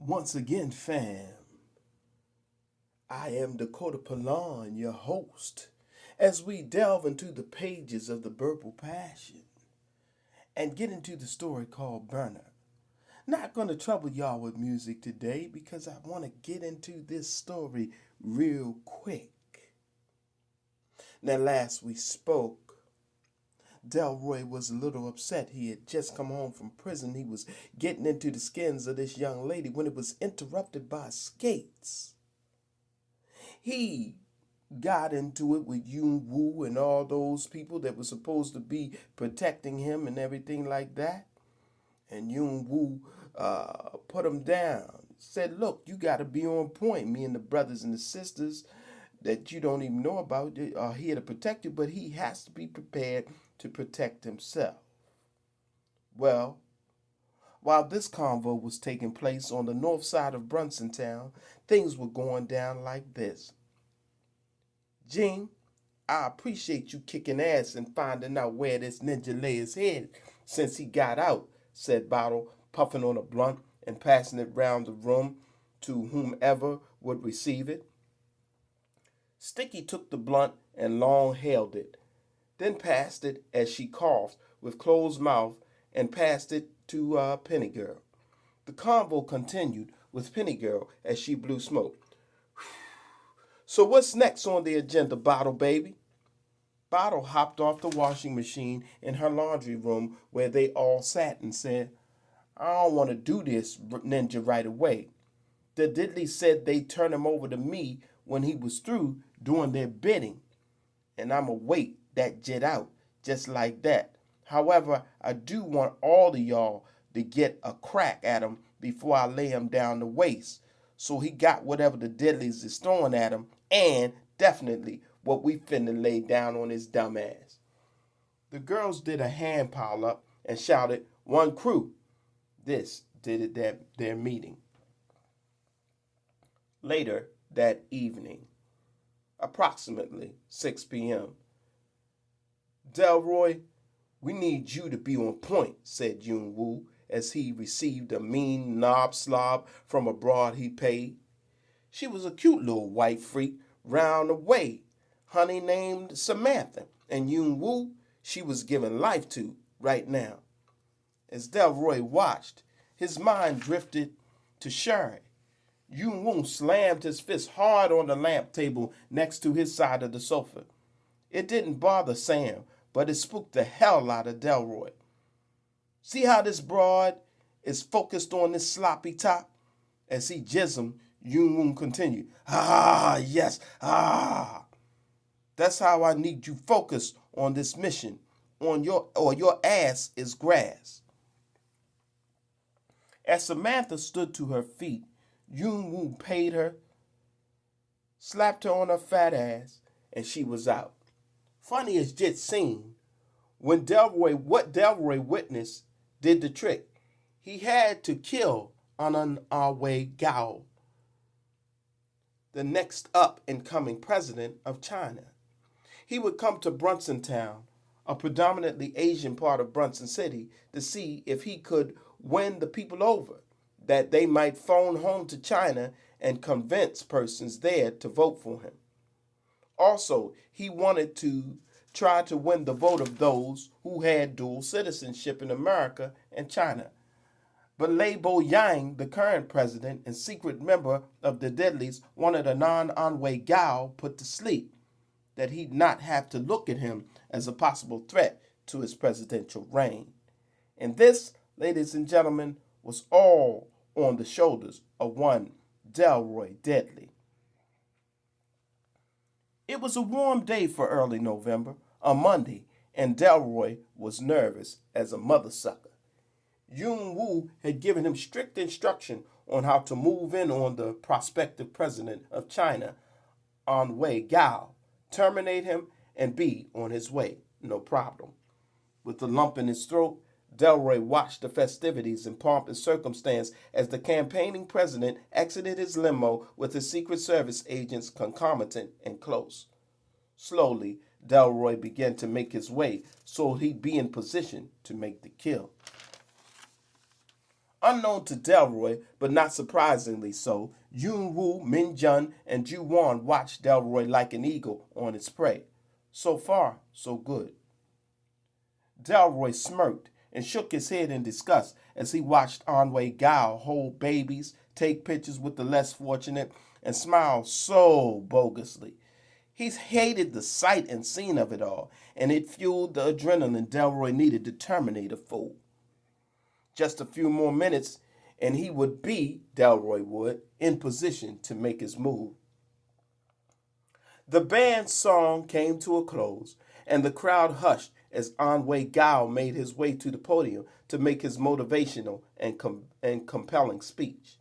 Once again, fam, I am Dakota Palan, your host, as we delve into the pages of the Verbal Passion and get into the story called Burner. Not going to trouble y'all with music today because I want to get into this story real quick. Now, last we spoke, Delroy was a little upset. He had just come home from prison. He was getting into the skins of this young lady when it was interrupted by Skates. He got into it with Yung Woo and all those people that were supposed to be protecting him and everything like that. And Yung Woo put him down. Said, look, you got to be on point. Me and the brothers and the sisters that you don't even know about are here to protect you, but he has to be prepared to protect himself. Well, while this convo was taking place on the north side of Brunsontown, things were going down like this. Gene, I appreciate you kicking ass and finding out where this ninja lay his head since he got out, said Bottle, puffing on a blunt and passing it round the room to whomever would receive it. Sticky took the blunt and long held it, then passed it as she coughed with closed mouth and passed it to Penny Girl. The convo continued with Penny Girl as she blew smoke. So what's next on the agenda, Bottle baby? Bottle hopped off the washing machine in her laundry room where they all sat and said, I don't want to do this, ninja, right away. The Diddley said they'd turn him over to me when he was through doing their bidding. And I'ma wait that jet out, just like that. However, I do want all of y'all to get a crack at him before I lay him down to waste. So he got whatever the Diddleys is throwing at him, and definitely what we finna lay down on his dumb ass. The girls did a hand pile up and shouted, one crew. This did it their meeting. Later that evening, approximately 6 p.m., Delroy, we need you to be on point, said Yung Woo as he received a mean knob slob from a broad he paid. She was a cute little white freak, round away, honey named Samantha, and Yung Woo she was giving life to right now. As Delroy watched, his mind drifted to Sherry. Yung Woo slammed his fist hard on the lamp table next to his side of the sofa. It didn't bother Sam, but it spooked the hell out of Delroy. See how this broad is focused on this sloppy top? As he jismed, Yung Woo continued, ah, yes, ah. That's how I need you focused on this mission, on your ass is grass. As Samantha stood to her feet, Yung Woo paid her, slapped her on her fat ass, and she was out. Funny as Jit seen, when what Delroy witnessed did the trick. He had to kill Ananwe Gao, the next up and coming president of China. He would come to Brunsontown, a predominantly Asian part of Brunson City, to see if he could win the people over, that they might phone home to China and convince persons there to vote for him. Also, he wanted to try to win the vote of those who had dual citizenship in America and China. But Lei Bo Yang, the current president and secret member of the Deadlies, wanted Anan Anwe Gao put to sleep, that he'd not have to look at him as a possible threat to his presidential reign. And this, ladies and gentlemen, was all on the shoulders of one Delroy Deadly. It was a warm day for early November, a Monday, and Delroy was nervous as a mother sucker. Yung Woo had given him strict instruction on how to move in on the prospective president of China, Anwei Gao, terminate him, and be on his way, no problem. With a lump in his throat, Delroy watched the festivities in pomp and circumstance as the campaigning president exited his limo with his Secret Service agents concomitant and close. Slowly, Delroy began to make his way so he'd be in position to make the kill. Unknown to Delroy, but not surprisingly so, Yoon Woo, Min Jun, and Ju Won watched Delroy like an eagle on its prey. So far, so good. Delroy smirked and shook his head in disgust as he watched Anwei Gao hold babies, take pictures with the less fortunate, and smile so bogusly. He hated the sight and scene of it all, and it fueled the adrenaline Delroy needed to terminate a fool. Just a few more minutes, and he would be, Delroy would, in position to make his move. The band's song came to a close, and the crowd hushed as Anwei Gao made his way to the podium to make his motivational and compelling speech.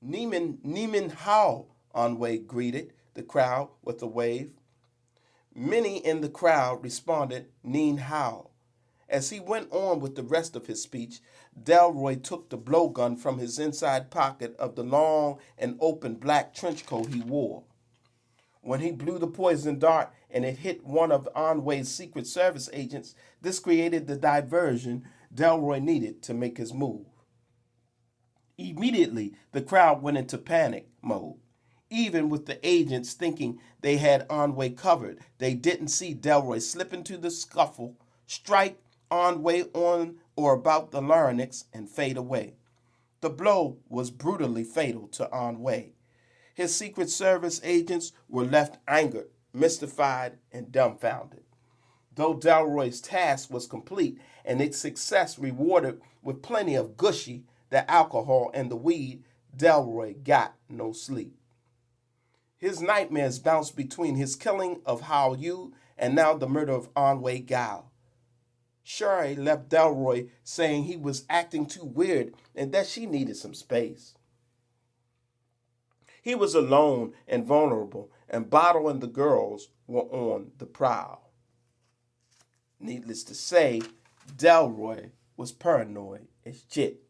Neiman Hao, Anwei greeted the crowd with a wave. Many in the crowd responded, Nin Hao. As he went on with the rest of his speech, Delroy took the blowgun from his inside pocket of the long and open black trench coat he wore. When he blew the poison dart and it hit one of Anwei's Secret Service agents, this created the diversion Delroy needed to make his move. Immediately, the crowd went into panic mode. Even with the agents thinking they had Anwei covered, they didn't see Delroy slip into the scuffle, strike Anwei on or about the larynx, and fade away. The blow was brutally fatal to Anwei. His Secret Service agents were left angered, mystified, and dumbfounded. Though Delroy's task was complete and its success rewarded with plenty of gushy, the alcohol, and the weed, Delroy got no sleep. His nightmares bounced between his killing of Hao Yu and now the murder of Anwei Gao. Sherry left Delroy saying he was acting too weird and that she needed some space. He was alone and vulnerable, and Bottle and the girls were on the prowl. Needless to say, Delroy was paranoid as shit.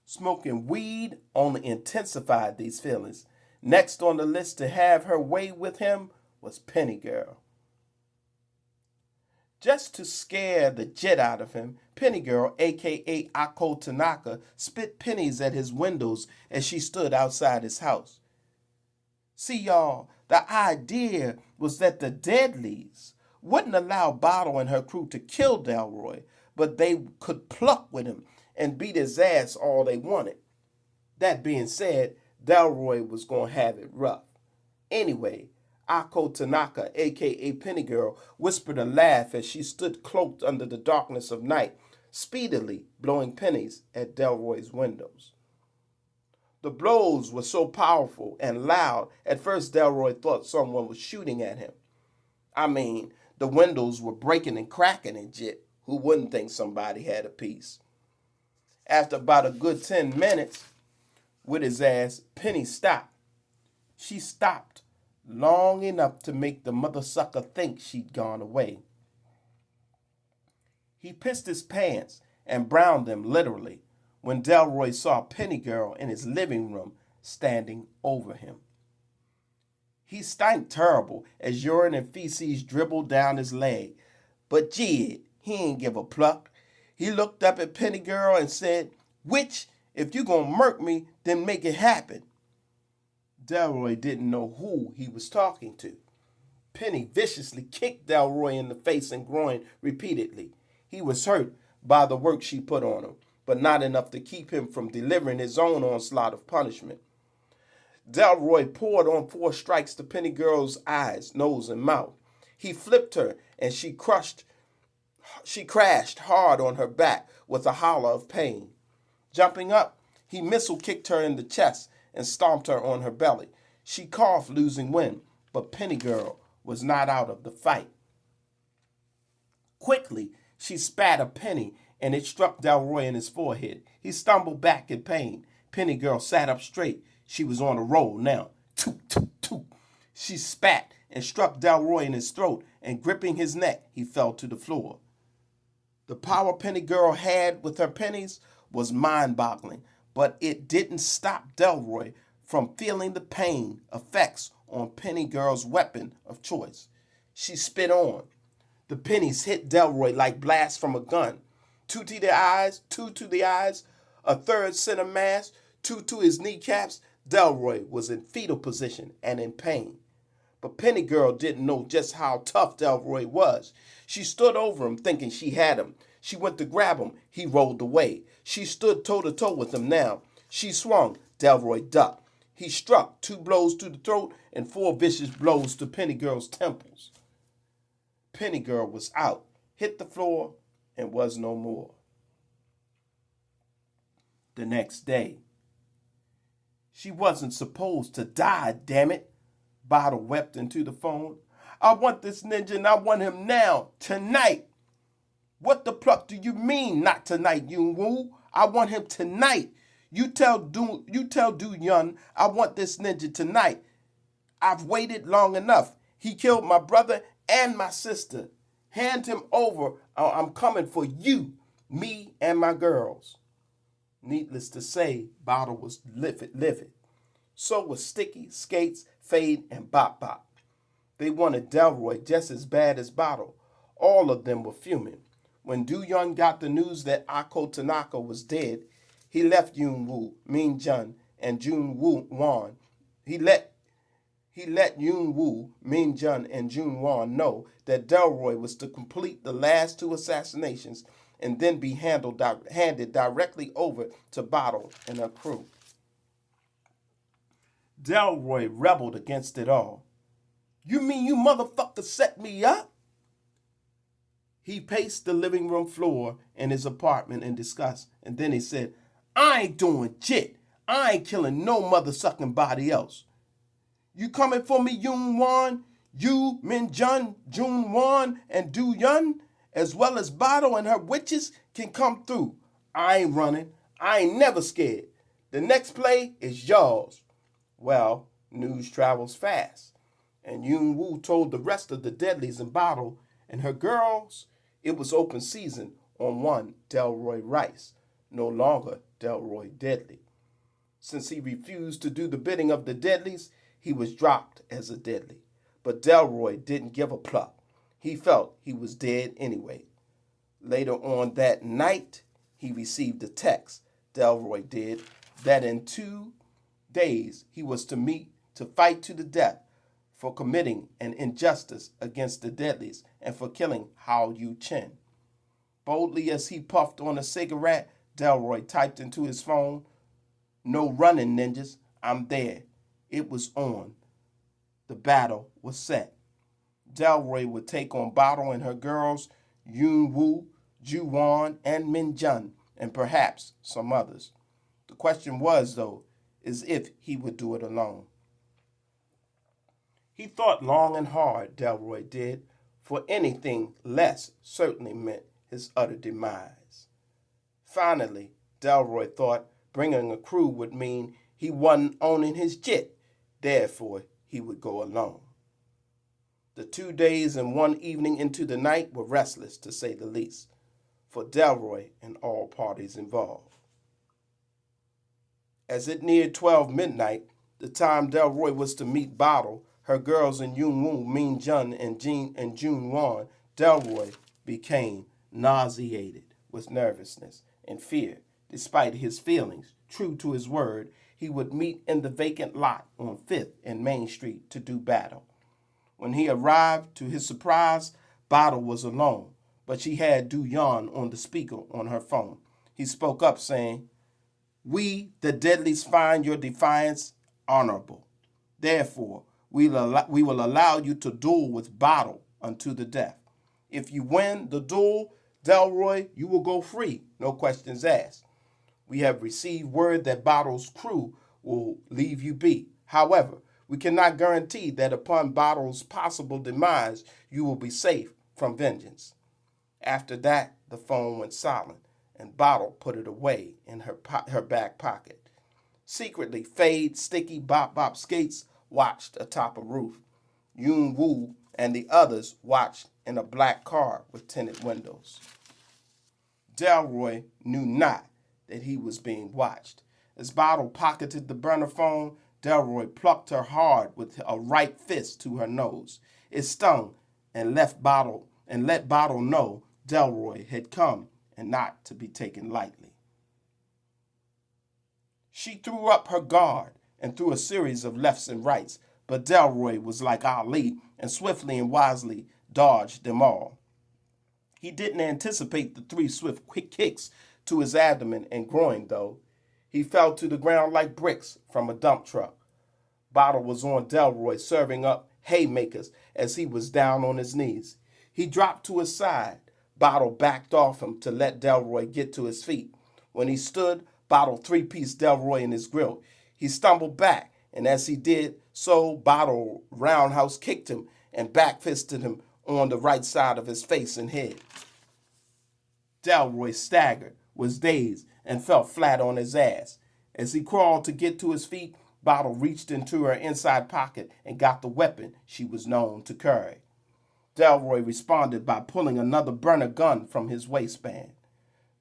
Smoking weed only intensified these feelings. Next on the list to have her way with him was Penny Girl. Just to scare the jet out of him, Penny Girl, aka Ako Tanaka, spit pennies at his windows as she stood outside his house. See, y'all, the idea was that the Deadlies wouldn't allow Bottle and her crew to kill Delroy, but they could pluck with him and beat his ass all they wanted. That being said, Delroy was going to have it rough. Anyway, Ako Tanaka, aka Penny Girl, whispered a laugh as she stood cloaked under the darkness of night, speedily blowing pennies at Delroy's windows. The blows were so powerful and loud, at first Delroy thought someone was shooting at him. I mean, the windows were breaking and cracking and shit. Who wouldn't think somebody had a piece? After about a good 10 minutes with his ass, Penny stopped. She stopped long enough to make the mother sucker think she'd gone away. He pissed his pants and browned them literally when Delroy saw Penny Girl in his living room standing over him. He stank terrible as urine and feces dribbled down his leg, but gee, he ain't give a pluck. He looked up at Penny Girl and said, "Which, if you gonna murk me, then make it happen." Delroy didn't know who he was talking to. Penny viciously kicked Delroy in the face and groin repeatedly. He was hurt by the work she put on him, but not enough to keep him from delivering his own onslaught of punishment. Delroy poured on 4 strikes to Penny Girl's eyes, nose, and mouth. He flipped her, and she crashed hard on her back with a holler of pain. Jumping up, he missile kicked her in the chest and stomped her on her belly. She coughed, losing wind, but Penny Girl was not out of the fight. Quickly, she spat a penny, and it struck Delroy in his forehead. He stumbled back in pain. Penny Girl sat up straight. She was on a roll now. Toot, toot, toot. She spat and struck Delroy in his throat, and gripping his neck, he fell to the floor. The power Penny Girl had with her pennies was mind-boggling, but it didn't stop Delroy from feeling the pain effects on Penny Girl's weapon of choice. She spit on. The pennies hit Delroy like blasts from a gun. two to the eyes, a third center mass, two to his kneecaps. Delroy was in fetal position and in pain. But Penny Girl didn't know just how tough Delroy was. She stood over him thinking she had him. She went to grab him. He rolled away. She stood toe to toe with him now. She swung. Delroy ducked. He struck 2 blows to the throat and 4 vicious blows to Penny Girl's temples. Penny Girl was out, hit the floor, and was no more. The next day, she wasn't supposed to die, damn it. Bottle wept into the phone. I want this ninja and I want him now, tonight. What the pluck do you mean, not tonight, Yoon Woo? I want him tonight. You tell Du Yun I want this ninja tonight. I've waited long enough. He killed my brother and my sister. Hand him over or I'm coming for you, me and my girls. Needless to say, Bottle was livid. So was Sticky, Skates, Fade, and Bop Bop. They wanted Delroy just as bad as Bottle. All of them were fuming. When Du Yun got the news that Ako Tanaka was dead, he left Yoon Woo, Min Jun, and Jun Won. He let Yoon Woo, Min Jun, and Jun Won know that Delroy was to complete the last 2 assassinations and then be handed directly over to Bottle and her crew. Delroy rebelled against it all. You mean you motherfucker set me up? He paced the living room floor in his apartment in disgust, and then he said, I ain't doing shit. I ain't killing no mother-sucking body else. You coming for me, Yoon Won? You, Min Jun, Jun Won, and Du Yun, as well as Bottle and her witches, can come through. I ain't running. I ain't never scared. The next play is yours. Well, news travels fast, and Yoon Woo told the rest of the Deadlies and Bottle and her girls it was open season on one Delroy Rice, no longer Delroy Deadly. Since he refused to do the bidding of the Deadlies, he was dropped as a Deadly. But Delroy didn't give a pluck. He felt he was dead anyway. Later on that night, he received a text, Delroy did, that in 2 days he was to fight to the death for committing an injustice against the Deadlies and for killing Hao Yu Chen. Boldly as he puffed on a cigarette, Delroy typed into his phone, No running, ninjas. I'm there. It was on. The battle was set. Delroy would take on Bottle and her girls, Yoon Woo, Ju Won, and Min Jun, and perhaps some others. The question was, though, is if he would do it alone. He thought long and hard, Delroy did, for anything less certainly meant his utter demise. Finally, Delroy thought bringing a crew would mean he wasn't owning his jit, therefore he would go alone. The 2 days and 1 evening into the night were restless, to say the least, for Delroy and all parties involved. As it neared 12 midnight, the time Delroy was to meet Bottle, her girls and Yoon Woo, Min Jun, and Jun Won, Delroy became nauseated with nervousness and fear. Despite his feelings, true to his word, he would meet in the vacant lot on 5th and Main Street to do battle. When he arrived, to his surprise, Bottle was alone, but she had Du Yun on the speaker on her phone. He spoke up saying, We, the Deadlies, find your defiance honorable. Therefore, we will allow you to duel with Bottle unto the death. If you win the duel, Delroy, you will go free, no questions asked. We have received word that Bottle's crew will leave you be. However, we cannot guarantee that upon Bottle's possible demise, you will be safe from vengeance. After that, the phone went silent, and Bottle put it away in her back pocket. Secretly, Fade, Sticky, Bop Bop, Skates watched atop a roof. Yoon Woo and the others watched in a black car with tinted windows. Delroy knew not that he was being watched. As Bottle pocketed the burner phone, Delroy plucked her hard with a right fist to her nose. It stung and let Bottle know Delroy had come and not to be taken lightly. She threw up her guard and threw a series of lefts and rights, but Delroy was like Ali and swiftly and wisely dodged them all. He didn't anticipate the three swift quick kicks to his abdomen and groin, though. He fell to the ground like bricks from a dump truck. Bottle was on Delroy, serving up haymakers as he was down on his knees. He dropped to his side. Bottle backed off him to let Delroy get to his feet. When he stood, Bottle three-pieced Delroy in his grill. He stumbled back, and as he did so, Bottle roundhouse kicked him and back-fisted him on the right side of his face and head. Delroy staggered, was dazed, and fell flat on his ass. As he crawled to get to his feet, Bottle reached into her inside pocket and got the weapon she was known to carry. Delroy responded by pulling another burner gun from his waistband.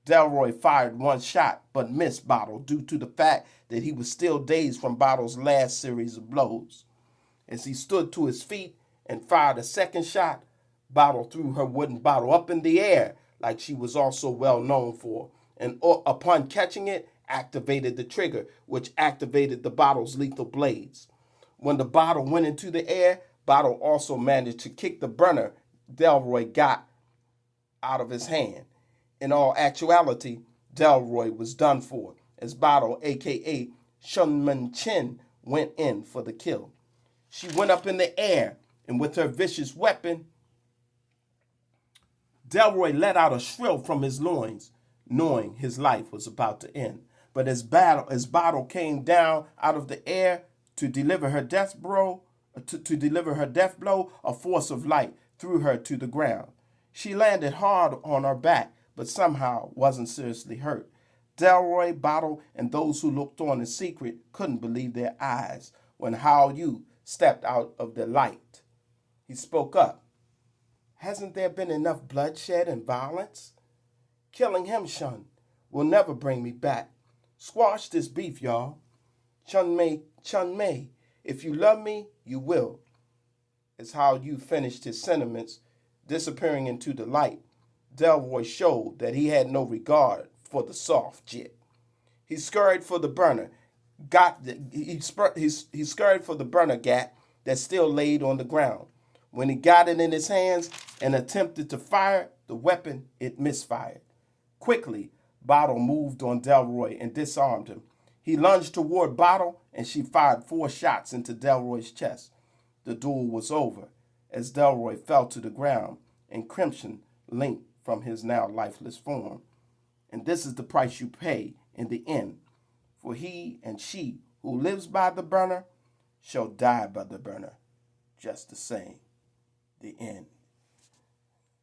Delroy fired one shot but missed Bottle due to the fact that he was still dazed from Bottle's last series of blows. As he stood to his feet and fired a second shot, Bottle threw her wooden bottle up in the air like she was also well known for, and upon catching it, activated the trigger, which activated the bottle's lethal blades. When the bottle went into the air, Bottle also managed to kick the burner Delroy got out of his hand. In all actuality, Delroy was done for, as Bottle, a.k.a. Shunman Chin, went in for the kill. She went up in the air, and with her vicious weapon, Delroy let out a shrill from his loins, knowing his life was about to end. But as Bottle came down out of the air to deliver her death blow, a force of light threw her to the ground. She landed hard on her back, but somehow wasn't seriously hurt. Delroy, Bottle, and those who looked on in secret couldn't believe their eyes when Hao Yu stepped out of the light. He spoke up. Hasn't there been enough bloodshed and violence? Killing him, Shun, will never bring me back. Squash this beef, y'all. Chun Mei, if you love me, you will. As Hao Yu finished his sentiments, disappearing into the light, Delroy showed that he had no regard for the soft jit. He scurried for the burner, he scurried for the burner gat that still laid on the ground. When he got it in his hands and attempted to fire the weapon, it misfired. Quickly, Bottle moved on Delroy and disarmed him. He lunged toward Bottle, and she fired 4 shots into Delroy's chest. The duel was over, as Delroy fell to the ground, and crimson linked from his now lifeless form. And this is the price you pay in the end, for he and she who lives by the burner shall die by the burner, just the same. The end.